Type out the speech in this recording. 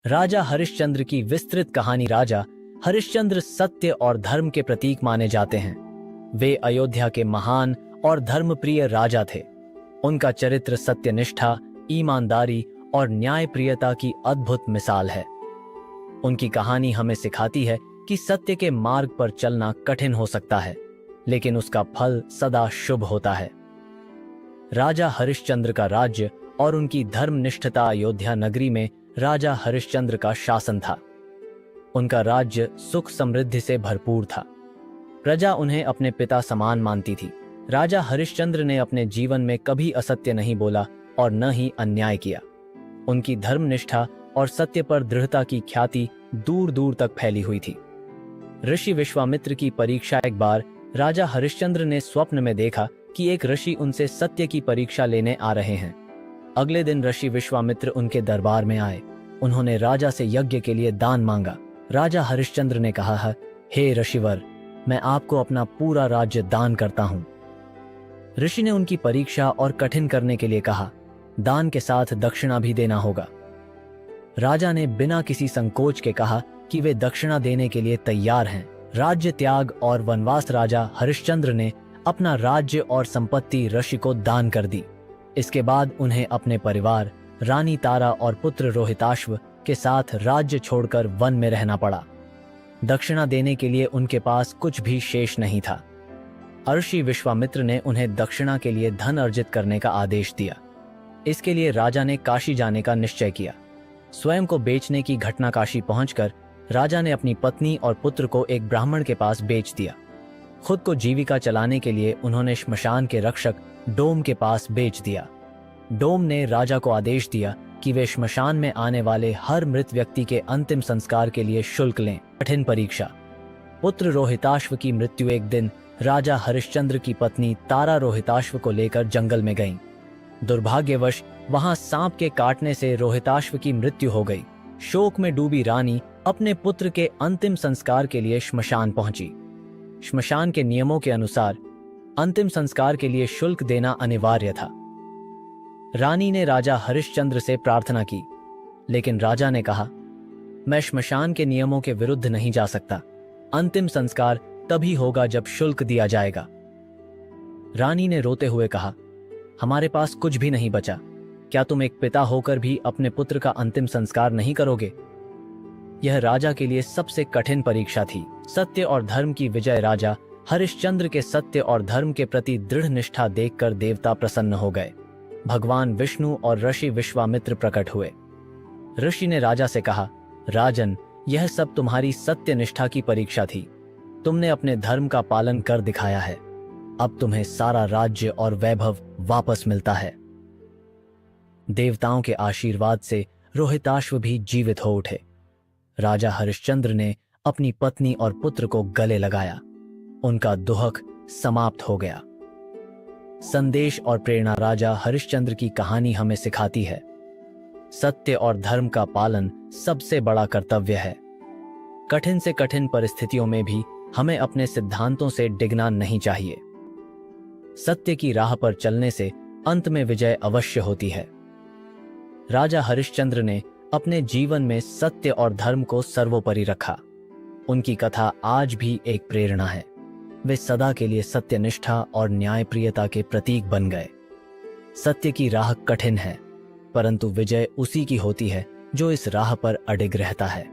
राजा हरिश्चंद्र की विस्तृत कहानी। राजा हरिश्चंद्र सत्य और धर्म के प्रतीक माने जाते हैं। वे अयोध्या के महान और धर्मप्रिय राजा थे। उनका चरित्र सत्यनिष्ठा, ईमानदारी और न्यायप्रियता की अद्भुत मिसाल है। उनकी कहानी हमें सिखाती है कि सत्य के मार्ग पर चलना कठिन हो सकता है, लेकिन उसका फल सदा शुभ होता है। राजा हरिश्चंद्र का राज्य और उनकी धर्मनिष्ठता। अयोध्या नगरी में राजा हरिश्चंद्र का शासन था। उनका राज्य सुख समृद्धि से भरपूर था। प्रजा उन्हें अपने पिता समान मानती थी। राजा हरिश्चंद्र ने अपने जीवन में कभी असत्य नहीं बोला और न ही अन्याय किया। उनकी धर्मनिष्ठा और सत्य पर दृढ़ता की ख्याति दूर दूर तक फैली हुई थी। ऋषि विश्वामित्र की परीक्षा। एक बार राजा हरिश्चंद्र ने स्वप्न में देखा कि एक ऋषि उनसे सत्य की परीक्षा लेने आ रहे हैं। अगले दिन ऋषि विश्वामित्र उनके दरबार में आए। उन्होंने राजा से यज्ञ के लिए दान मांगा। राजा हरिश्चंद्र ने कहा, हे ऋषिवर, मैं आपको अपना पूरा राज्य दान करता हूं। ऋषि ने उनकी परीक्षा और कठिन करने के लिए कहा, दान के साथ दक्षिणा भी देना होगा। राजा ने बिना किसी संकोच के कहा कि वे दक्षिणा देने के लिए तैयार हैं। राज्य त्याग और वनवास। राजा हरिश्चंद्र ने अपना राज्य और संपत्ति ऋषि को दान कर दी। इसके बाद उन्हें अपने परिवार, रानी तारा और पुत्र रोहिताश्व के साथ राज्य छोड़कर वन में रहना पड़ा। दक्षिणा देने के लिए उनके पास कुछ भी शेष नहीं था। ऋषि विश्वामित्र ने उन्हें दक्षिणा के लिए धन अर्जित करने का आदेश दिया। इसके लिए राजा ने काशी जाने का निश्चय किया। स्वयं को बेचने की घटना। काशी पहुंचकर राजा ने अपनी पत्नी और पुत्र को एक ब्राह्मण के पास बेच दिया। खुद को जीविका चलाने के लिए उन्होंने श्मशान के रक्षक डोम के पास बेच दिया। डोम ने राजा को आदेश दिया कि वे श्मशान में आने वाले हर मृत व्यक्ति के अंतिम संस्कार के लिए शुल्क लें। कठिन परीक्षा। पुत्र रोहिताश्व की मृत्यु। एक दिन राजा हरिश्चंद्र की पत्नी तारा रोहिताश्व को लेकर जंगल में गईं। दुर्भाग्यवश वहां सांप के काटने से रोहिताश्व की मृत्यु हो गई। शोक में डूबी रानी अपने पुत्र के अंतिम संस्कार के लिए श्मशान पहुंची। श्मशान के नियमों के अनुसार अंतिम संस्कार के लिए शुल्क देना अनिवार्य था। रानी ने राजा हरिश्चंद्र से प्रार्थना की, लेकिन राजा ने कहा, मैं श्मशान के नियमों के विरुद्ध नहीं जा सकता। अंतिम संस्कार तभी होगा जब शुल्क दिया जाएगा। रानी ने रोते हुए कहा, हमारे पास कुछ भी नहीं बचा। क्या तुम एक पिता होकर भी अपने पुत्र का अंतिम संस्कार नहीं करोगे? यह राजा के लिए सबसे कठिन परीक्षा थी। सत्य और धर्म की विजय। राजा हरिश्चंद्र के सत्य और धर्म के प्रति दृढ़ निष्ठा देखकर देवता प्रसन्न हो गए। भगवान विष्णु और ऋषि विश्वामित्र प्रकट हुए। ऋषि ने राजा से कहा, राजन, यह सब तुम्हारी सत्य निष्ठा की परीक्षा थी। तुमने अपने धर्म का पालन कर दिखाया है। अब तुम्हें सारा राज्य और वैभव वापस मिलता है। देवताओं के आशीर्वाद से रोहिताश्व भी जीवित हो उठे। राजा हरिश्चंद्र ने अपनी पत्नी और पुत्र को गले लगाया। उनका दुहक समाप्त हो गया। संदेश और प्रेरणा। राजा हरिश्चंद्र की कहानी हमें सिखाती है, सत्य और धर्म का पालन सबसे बड़ा कर्तव्य है। कठिन से कठिन परिस्थितियों में भी हमें अपने सिद्धांतों से डिगना नहीं चाहिए। सत्य की राह पर चलने से अंत में विजय अवश्य होती है। राजा हरिश्चंद्र ने अपने जीवन में सत्य और धर्म को सर्वोपरि रखा। उनकी कथा आज भी एक प्रेरणा है। वे सदा के लिए सत्यनिष्ठा और न्यायप्रियता के प्रतीक बन गए। सत्य की राह कठिन है, परंतु विजय उसी की होती है जो इस राह पर अडिग रहता है।